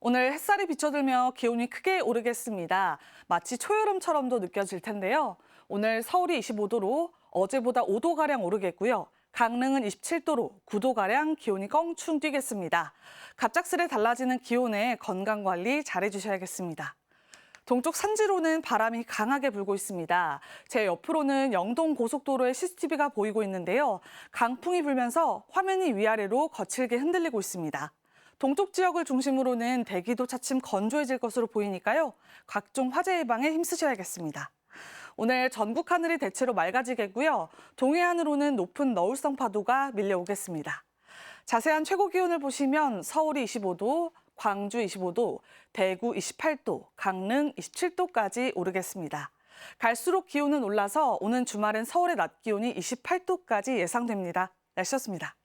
오늘 햇살이 비쳐들며 기온이 크게 오르겠습니다. 마치 초여름처럼도 느껴질 텐데요. 오늘 서울이 25도로 어제보다 5도가량 오르겠고요. 강릉은 27도로 9도가량 기온이 껑충 뛰겠습니다. 갑작스레 달라지는 기온에 건강관리 잘해주셔야겠습니다. 동쪽 산지로는 바람이 강하게 불고 있습니다. 제 옆으로는 영동 고속도로의 CCTV가 보이고 있는데요. 강풍이 불면서 화면이 위아래로 거칠게 흔들리고 있습니다. 동쪽 지역을 중심으로는 대기도 차츰 건조해질 것으로 보이니까요. 각종 화재 예방에 힘쓰셔야겠습니다. 오늘 전국 하늘이 대체로 맑아지겠고요. 동해안으로는 높은 너울성 파도가 밀려오겠습니다. 자세한 최고 기온을 보시면 서울이 25도, 광주 25도, 대구 28도, 강릉 27도까지 오르겠습니다. 갈수록 기온은 올라서 오는 주말은 서울의 낮 기온이 28도까지 예상됩니다. 날씨였습니다.